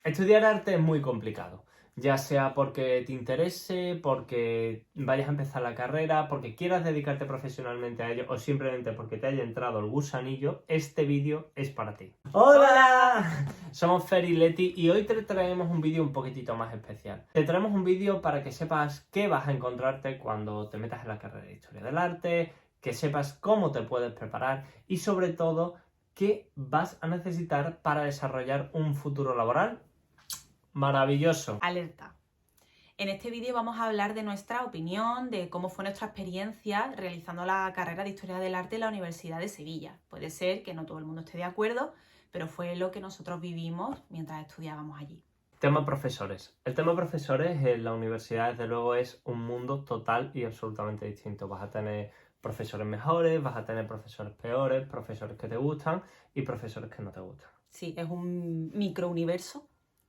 Estudiar arte es muy complicado, ya sea porque te interese, porque vayas a empezar la carrera, porque quieras dedicarte profesionalmente a ello o simplemente porque te haya entrado el gusanillo, este vídeo es para ti. ¡Hola! Somos Fer y Leti y hoy te traemos un vídeo un poquitito más especial. Te traemos un vídeo para que sepas qué vas a encontrarte cuando te metas en la carrera de Historia del Arte, que sepas cómo te puedes preparar y sobre todo qué vas a necesitar para desarrollar un futuro laboral maravilloso. Alerta. En este vídeo vamos a hablar de nuestra opinión, de cómo fue nuestra experiencia realizando la carrera de Historia del Arte en la Universidad de Sevilla. Puede ser que no todo el mundo esté de acuerdo, pero fue lo que nosotros vivimos mientras estudiábamos allí. Tema profesores. El tema profesores en la universidad, desde luego, es un mundo total y absolutamente distinto. Vas a tener profesores mejores, vas a tener profesores peores, profesores que te gustan y profesores que no te gustan. Sí, es un microuniverso,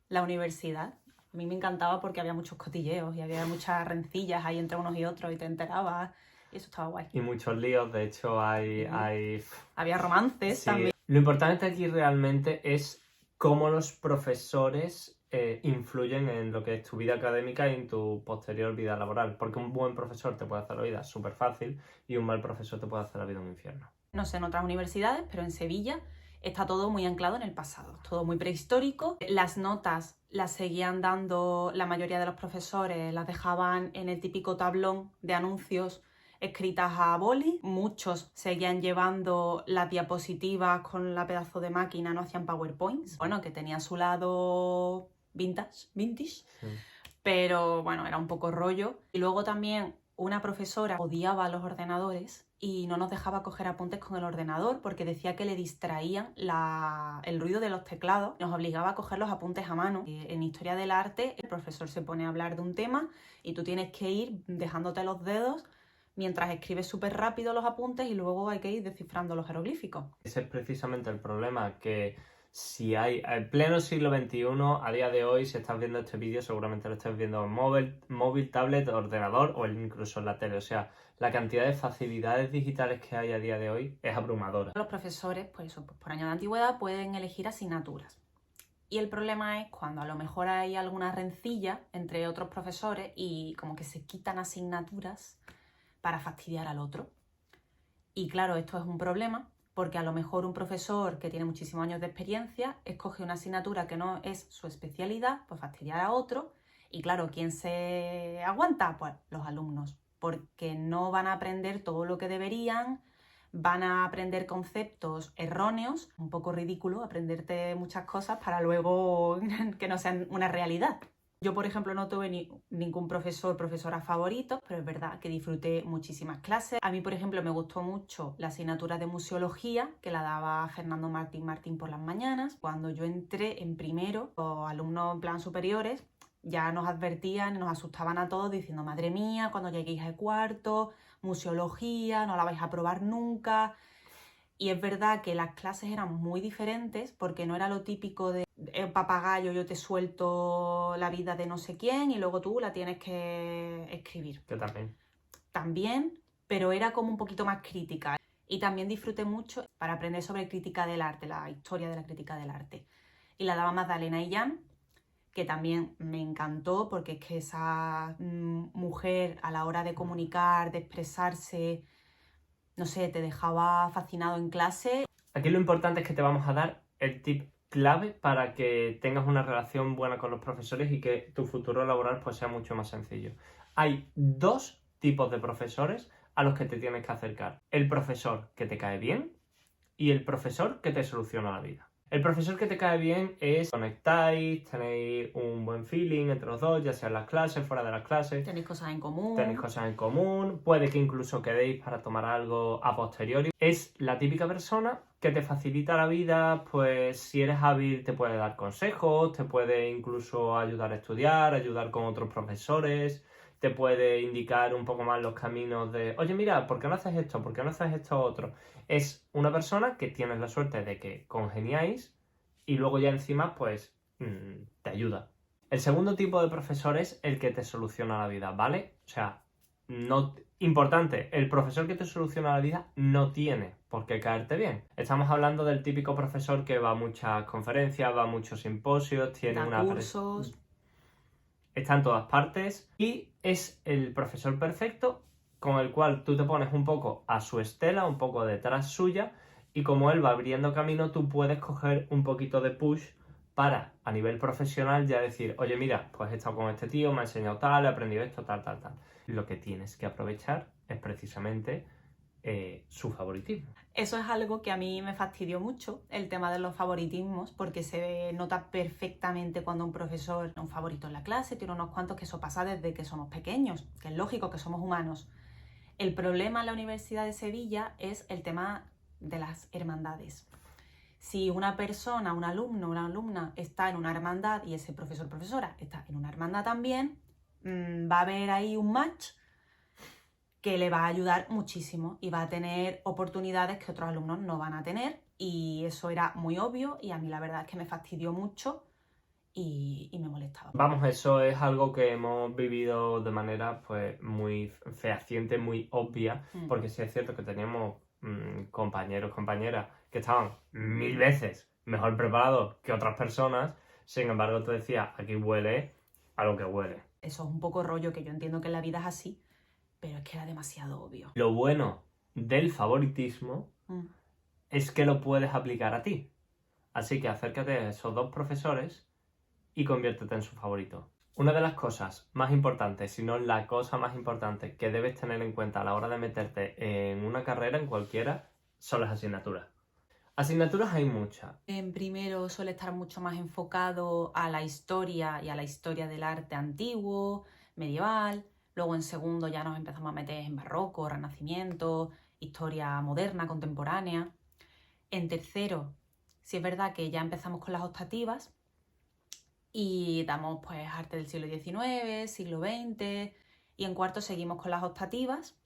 la universidad. A mí me encantaba porque había muchos cotilleos y había muchas rencillas ahí entre unos y otros y te enterabas y eso estaba guay. Y muchos líos, de hecho Había romances Sí. también. Lo importante aquí realmente es cómo los profesores influyen en lo que es tu vida académica y en tu posterior vida laboral. Porque un buen profesor te puede hacer la vida súper fácil y un mal profesor te puede hacer la vida un infierno. No sé en otras universidades, pero en Sevilla está todo muy anclado en el pasado, todo muy prehistórico. Las notas las seguían dando la mayoría de los profesores, las dejaban en el típico tablón de anuncios escritas a boli. Muchos seguían llevando las diapositivas con la pedazo de máquina, no hacían PowerPoints. Bueno, que tenía su lado vintage, pero bueno, era un poco rollo. Y luego también una profesora odiaba los ordenadores y no nos dejaba coger apuntes con el ordenador porque decía que le distraían el ruido de los teclados. Nos obligaba a coger los apuntes a mano. En Historia del Arte el profesor se pone a hablar de un tema y tú tienes que ir dejándote los dedos mientras escribes súper rápido los apuntes y luego hay que ir descifrando los jeroglíficos. Ese es precisamente el problema, que si hay, en pleno siglo XXI, a día de hoy, si estás viendo este vídeo, seguramente lo estés viendo en móvil, tablet, ordenador o incluso en la tele. O sea, la cantidad de facilidades digitales que hay a día de hoy es abrumadora. Los profesores, pues eso, pues por año de antigüedad, pueden elegir asignaturas. Y el problema es cuando a lo mejor hay alguna rencilla entre otros profesores y como que se quitan asignaturas para fastidiar al otro. Y claro, esto es un problema porque a lo mejor un profesor que tiene muchísimos años de experiencia escoge una asignatura que no es su especialidad, pues fastidiar a otro. Y claro, ¿quién se aguanta? Pues los alumnos, porque no van a aprender todo lo que deberían, van a aprender conceptos erróneos, un poco ridículo aprenderte muchas cosas para luego que no sean una realidad. Yo, por ejemplo, no tuve ningún profesora favorito, pero es verdad que disfruté muchísimas clases. A mí, por ejemplo, me gustó mucho la asignatura de museología, que la daba Fernando Martín por las mañanas. Cuando yo entré en primero, los alumnos en plan superiores ya nos advertían y nos asustaban a todos diciendo: madre mía, cuando lleguéis a cuarto, museología, no la vais a probar nunca. Y es verdad que las clases eran muy diferentes porque no era lo típico de papagayo, yo te suelto la vida de no sé quién y luego tú la tienes que escribir. Que también. También, pero era como un poquito más crítica. Y también disfruté mucho para aprender sobre crítica del arte, la historia de la crítica del arte. Y la daba Magdalena Illán, que también me encantó porque es que esa mujer a la hora de comunicar, de expresarse, no sé, te dejaba fascinado en clase. Aquí lo importante es que te vamos a dar el tip clave para que tengas una relación buena con los profesores y que tu futuro laboral pues sea mucho más sencillo. Hay dos tipos de profesores a los que te tienes que acercar. El profesor que te cae bien y el profesor que te soluciona la vida. El profesor que te cae bien es conectáis, tenéis un buen feeling entre los dos, ya sea en las clases, fuera de las clases. Tenéis cosas en común. Tenéis cosas en común, puede que incluso quedéis para tomar algo a posteriori. Es la típica persona que te facilita la vida, pues si eres hábil te puede dar consejos, te puede incluso ayudar a estudiar, ayudar con otros profesores, te puede indicar un poco más los caminos de, oye, mira, ¿por qué no haces esto? ¿Por qué no haces esto otro? Es una persona que tienes la suerte de que congeniáis y luego ya encima, pues, te ayuda. El segundo tipo de profesor es el que te soluciona la vida, ¿vale? O sea, no... Importante, el profesor que te soluciona la vida no tiene por qué caerte bien. Estamos hablando del típico profesor que va a muchas conferencias, va a muchos simposios, tiene Da cursos. Está en todas partes y es el profesor perfecto con el cual tú te pones un poco a su estela, un poco detrás suya, y como él va abriendo camino, tú puedes coger un poquito de push para, a nivel profesional, ya decir, oye, mira, pues he estado con este tío, me ha enseñado tal, he aprendido esto, tal, tal, tal. Lo que tienes que aprovechar es precisamente su favoritismo. Eso es algo que a mí me fastidió mucho, el tema de los favoritismos, porque se nota perfectamente cuando un profesor es un favorito en la clase, tiene unos cuantos, que eso pasa desde que somos pequeños, que es lógico, que somos humanos. El problema en la Universidad de Sevilla es el tema de las hermandades. Si una persona, un alumno, una alumna está en una hermandad y ese profesor o profesora está en una hermandad también, va a haber ahí un match que le va a ayudar muchísimo y va a tener oportunidades que otros alumnos no van a tener, y eso era muy obvio y a mí la verdad es que me fastidió mucho y me molestaba. Vamos, eso es algo que hemos vivido de manera pues muy fehaciente, muy obvia, porque sí es cierto que teníamos compañeros, compañeras que estaban 1000 veces mejor preparados que otras personas. Sin embargo, tú decías, aquí huele a lo que huele. Eso es un poco rollo, que yo entiendo que en la vida es así, pero es que era demasiado obvio. Lo bueno del favoritismo es que lo puedes aplicar a ti. Así que acércate a esos dos profesores y conviértete en su favorito. Una de las cosas más importantes, si no la cosa más importante que debes tener en cuenta a la hora de meterte en una carrera, en cualquiera, son las asignaturas. Asignaturas hay muchas. En primero suele estar mucho más enfocado a la historia y a la historia del arte antiguo, medieval. Luego en segundo ya nos empezamos a meter en barroco, renacimiento, historia moderna, contemporánea. En tercero, sí es verdad que ya empezamos con las optativas y damos pues arte del siglo XIX, siglo XX, y en cuarto seguimos con las optativas,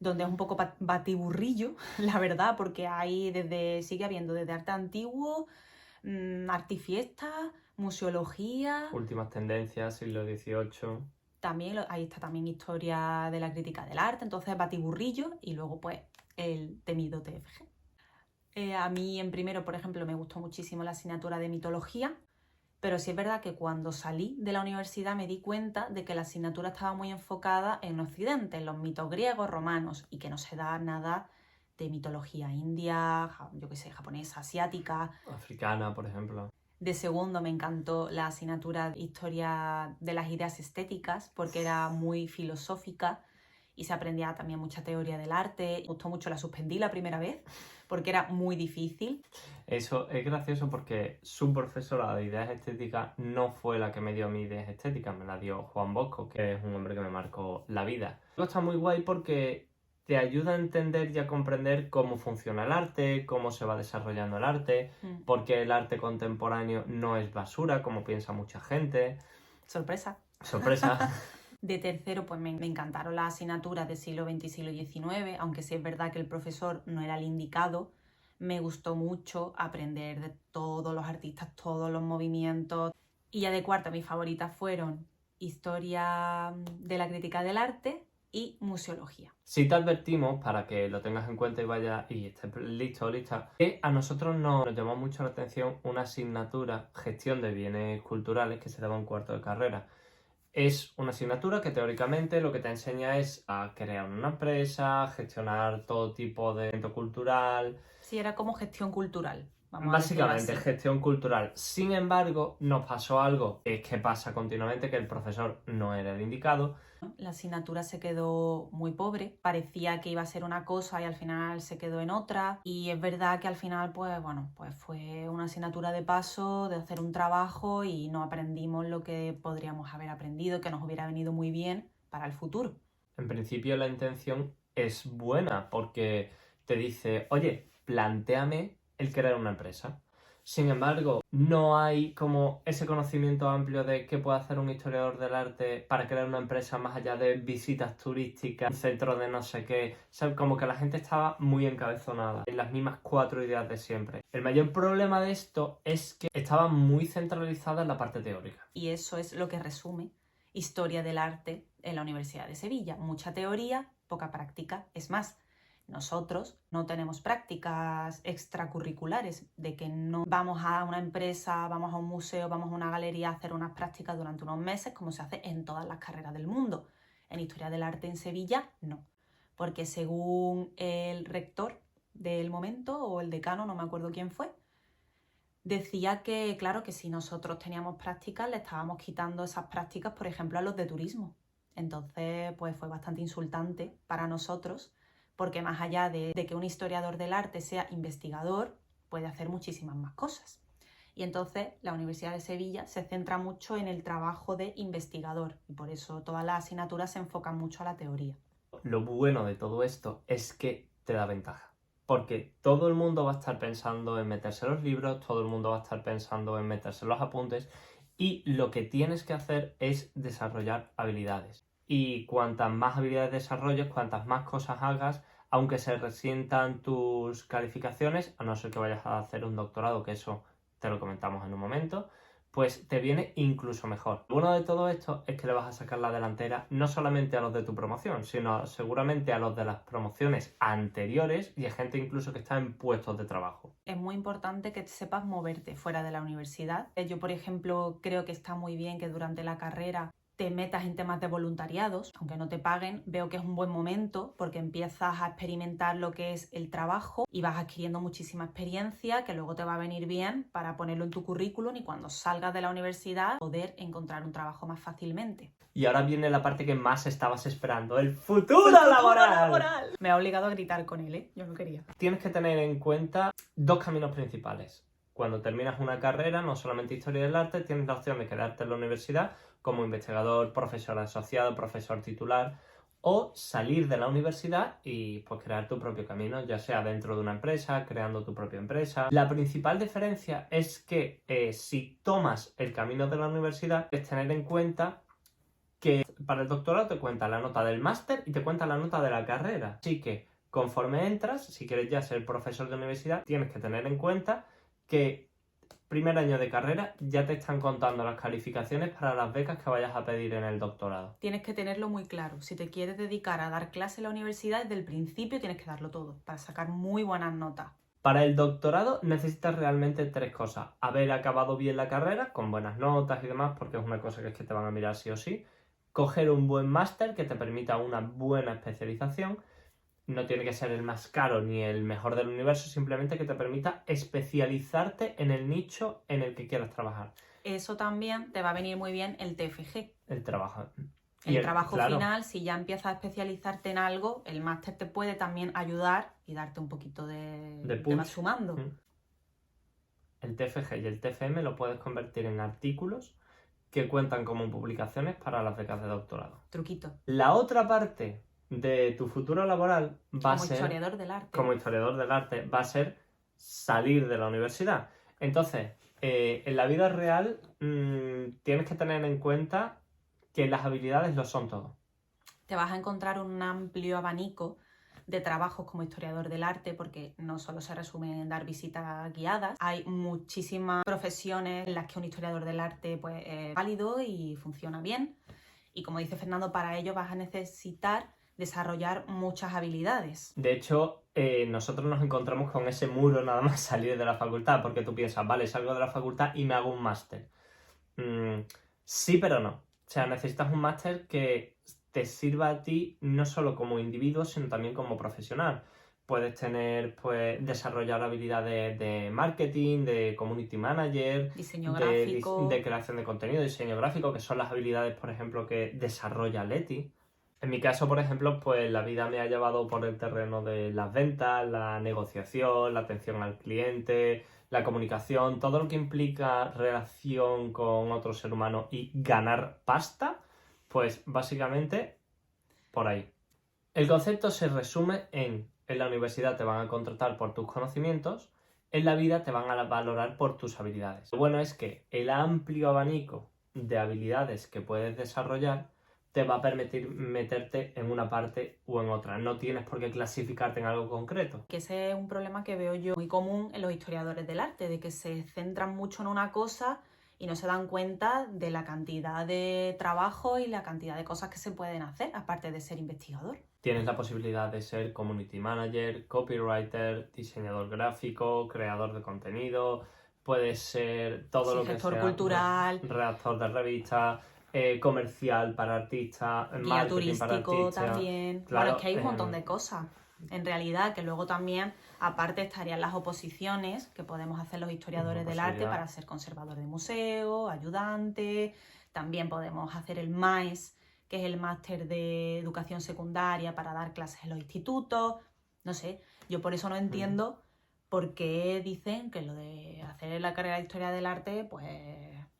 donde es un poco batiburrillo, la verdad, porque sigue habiendo desde arte antiguo, arte y fiesta, museología. Últimas tendencias, siglo XVIII. También ahí está también historia de la crítica del arte, entonces batiburrillo, y luego pues el temido TFG. A mí en primero, por ejemplo, me gustó muchísimo la asignatura de mitología, pero sí es verdad que cuando salí de la universidad me di cuenta de que la asignatura estaba muy enfocada en Occidente, en los mitos griegos, romanos, y que no se da nada de mitología india, yo qué sé, japonesa, asiática. Africana, por ejemplo. De segundo me encantó la asignatura de historia de las ideas estéticas, porque era muy filosófica y se aprendía también mucha teoría del arte. Me gustó mucho, la suspendí la primera vez porque era muy difícil. Eso es gracioso porque su profesora de ideas estéticas no fue la que me dio mis ideas estéticas, me la dio Juan Bosco, que es un hombre que me marcó la vida. Esto está muy guay porque te ayuda a entender y a comprender cómo funciona el arte, cómo se va desarrollando el arte, porque el arte contemporáneo no es basura, como piensa mucha gente. Sorpresa. Sorpresa. De tercero, pues me encantaron las asignaturas del siglo XX y siglo XIX, aunque sí es verdad que el profesor no era el indicado. Me gustó mucho aprender de todos los artistas, todos los movimientos. Y ya de cuarto, mis favoritas fueron historia de la crítica del arte y museología. Si te advertimos, para que lo tengas en cuenta y vaya y estés listo o lista, que a nosotros nos llamó mucho la atención una asignatura, gestión de bienes culturales, que se daba en cuarto de carrera. Es una asignatura que teóricamente lo que te enseña es a crear una empresa, gestionar todo tipo de evento cultural. Sí, era como gestión cultural. Básicamente, gestión cultural. Sin embargo, nos pasó algo que pasa continuamente, que el profesor no era el indicado. La asignatura se quedó muy pobre, parecía que iba a ser una cosa y al final se quedó en otra, y es verdad que al final pues fue una asignatura de paso, de hacer un trabajo, y no aprendimos lo que podríamos haber aprendido, que nos hubiera venido muy bien para el futuro. En principio la intención es buena porque te dice, oye, plantéame el crear una empresa. Sin embargo, no hay como ese conocimiento amplio de qué puede hacer un historiador del arte para crear una empresa más allá de visitas turísticas, un centro de no sé qué. O sea, como que la gente estaba muy encabezonada en las mismas 4 ideas de siempre. El mayor problema de esto es que estaba muy centralizada en la parte teórica. Y eso es lo que resume historia del arte en la Universidad de Sevilla. Mucha teoría, poca práctica. Es más, nosotros no tenemos prácticas extracurriculares, de que no vamos a una empresa, vamos a un museo, vamos a una galería a hacer unas prácticas durante unos meses, como se hace en todas las carreras del mundo. En Historia del Arte en Sevilla, no. Porque según el rector del momento, o el decano, no me acuerdo quién fue, decía que, claro, que si nosotros teníamos prácticas, le estábamos quitando esas prácticas, por ejemplo, a los de turismo. Entonces, pues fue bastante insultante para nosotros, porque más allá de que un historiador del arte sea investigador, puede hacer muchísimas más cosas. Y entonces la Universidad de Sevilla se centra mucho en el trabajo de investigador, y por eso todas las asignaturas se enfocan mucho a la teoría. Lo bueno de todo esto es que te da ventaja. Porque todo el mundo va a estar pensando en meterse en los libros, todo el mundo va a estar pensando en meterse en los apuntes, y lo que tienes que hacer es desarrollar habilidades. Y cuantas más habilidades desarrolles, cuantas más cosas hagas, aunque se resientan tus calificaciones, a no ser que vayas a hacer un doctorado, que eso te lo comentamos en un momento, pues te viene incluso mejor. Lo bueno de todo esto es que le vas a sacar la delantera no solamente a los de tu promoción, sino seguramente a los de las promociones anteriores y a gente incluso que está en puestos de trabajo. Es muy importante que sepas moverte fuera de la universidad. Yo, por ejemplo, creo que está muy bien que durante la carrera te metas en temas de voluntariados, aunque no te paguen. Veo que es un buen momento porque empiezas a experimentar lo que es el trabajo y vas adquiriendo muchísima experiencia que luego te va a venir bien para ponerlo en tu currículum y cuando salgas de la universidad poder encontrar un trabajo más fácilmente. Y ahora viene la parte que más estabas esperando, el futuro laboral. Me ha obligado a gritar con él, ¿eh? Yo no quería. Tienes que tener en cuenta dos caminos principales. Cuando terminas una carrera, no solamente Historia del Arte, tienes la opción de quedarte en la universidad como investigador, profesor asociado, profesor titular, o salir de la universidad y pues crear tu propio camino, ya sea dentro de una empresa, creando tu propia empresa. La principal diferencia es que si tomas el camino de la universidad, es tener en cuenta que para el doctorado te cuenta la nota del máster y te cuenta la nota de la carrera. Así que conforme entras, si quieres ya ser profesor de universidad, tienes que tener en cuenta que primer año de carrera ya te están contando las calificaciones para las becas que vayas a pedir en el doctorado. Tienes que tenerlo muy claro. Si te quieres dedicar a dar clase en la universidad, desde el principio tienes que darlo todo para sacar muy buenas notas. Para el doctorado necesitas realmente tres cosas. Haber acabado bien la carrera, con buenas notas y demás, porque es una cosa que es que te van a mirar sí o sí. Coger un buen máster que te permita una buena especialización. No tiene que ser el más caro ni el mejor del universo, simplemente que te permita especializarte en el nicho en el que quieras trabajar. Eso también te va a venir muy bien el TFG. El trabajo. El trabajo final, si ya empiezas a especializarte en algo, el máster te puede también ayudar y darte un poquito de más sumando. El TFG y el TFM lo puedes convertir en artículos que cuentan como publicaciones para las becas de doctorado. Truquito. La otra parte de tu futuro laboral va a ser... Como historiador del arte, va a ser salir de la universidad. Entonces, en la vida real tienes que tener en cuenta que las habilidades lo son todo. Te vas a encontrar un amplio abanico de trabajos como historiador del arte, porque no solo se resume en dar visitas guiadas, hay muchísimas profesiones en las que un historiador del arte pues, es válido y funciona bien. Y como dice Fernando, para ello vas a necesitar desarrollar muchas habilidades. De hecho, nosotros nos encontramos con ese muro nada más salir de la facultad, porque tú piensas, vale, salgo de la facultad y me hago un máster. Sí, pero no. O sea, necesitas un máster que te sirva a ti no solo como individuo, sino también como profesional. Puedes tener, pues, desarrollar habilidades de marketing, de community manager, diseño gráfico, de creación de contenido, diseño gráfico, que son las habilidades, por ejemplo, que desarrolla Leti. En mi caso, por ejemplo, pues la vida me ha llevado por el terreno de las ventas, la negociación, la atención al cliente, la comunicación, todo lo que implica relación con otro ser humano y ganar pasta, pues básicamente por ahí. El concepto se resume en la universidad te van a contratar por tus conocimientos, en la vida te van a valorar por tus habilidades. Lo bueno es que el amplio abanico de habilidades que puedes desarrollar te va a permitir meterte en una parte o en otra. No tienes por qué clasificarte en algo concreto. Que ese es un problema que veo yo muy común en los historiadores del arte, de que se centran mucho en una cosa y no se dan cuenta de la cantidad de trabajo y la cantidad de cosas que se pueden hacer, aparte de ser investigador. Tienes la posibilidad de ser community manager, copywriter, diseñador gráfico, creador de contenido, puedes ser todo lo que Gestor sea, cultural, redactor de revistas, comercial para artistas, guía marketing para turístico artistas. también. Claro, Bueno, es que hay un montón de cosas. En realidad, que luego también, aparte, estarían las oposiciones que podemos hacer los historiadores del arte para ser conservador de museo, ayudante. También podemos hacer el MAES, que es el máster de educación secundaria para dar clases en los institutos. No sé, yo por eso no entiendo por qué dicen que lo de hacer la carrera de historia del arte, pues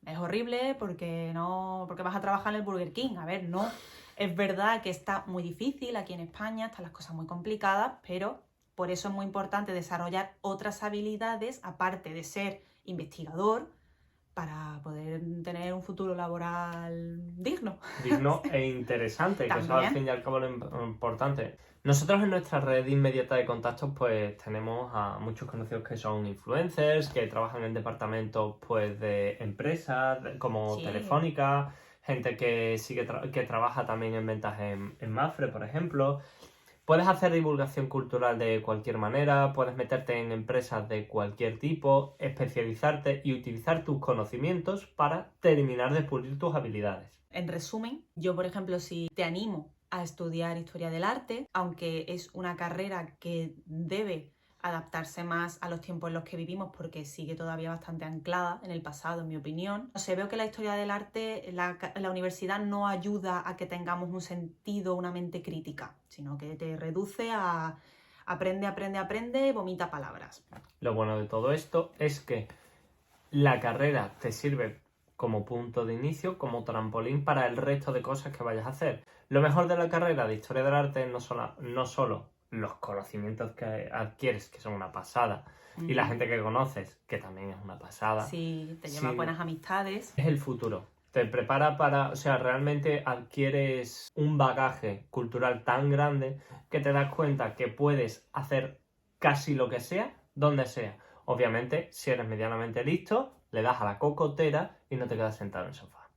es horrible porque vas a trabajar en el Burger King. A ver, no. Es verdad que está muy difícil aquí en España, están las cosas muy complicadas, pero por eso es muy importante desarrollar otras habilidades, aparte de ser investigador, para poder tener un futuro laboral digno. Digno e interesante, que eso al fin y al cabo es lo importante. Nosotros en nuestra red inmediata de contactos pues tenemos a muchos conocidos que son influencers, que trabajan en departamentos pues de empresas como Telefónica, gente que que trabaja también en ventas en Mapfre, por ejemplo. Puedes hacer divulgación cultural de cualquier manera, puedes meterte en empresas de cualquier tipo, especializarte y utilizar tus conocimientos para terminar de pulir tus habilidades. En resumen, yo por ejemplo, si te animo a estudiar historia del arte, aunque es una carrera que debe adaptarse más a los tiempos en los que vivimos porque sigue todavía bastante anclada en el pasado, en mi opinión. No sé, veo que la historia del arte, la universidad no ayuda a que tengamos un sentido, una mente crítica, sino que te reduce a aprende, vomita palabras. Lo bueno de todo esto es que la carrera te sirve como punto de inicio, como trampolín para el resto de cosas que vayas a hacer. Lo mejor de la carrera de historia del arte no solo los conocimientos que adquieres, que son una pasada, y la gente que conoces, que también es una pasada. Sí, te llevas buenas amistades. Es el futuro. Te prepara para, o sea, realmente adquieres un bagaje cultural tan grande que te das cuenta que puedes hacer casi lo que sea, donde sea. Obviamente, si eres medianamente listo, le das a la cocotera y no te quedas sentado en el sofá.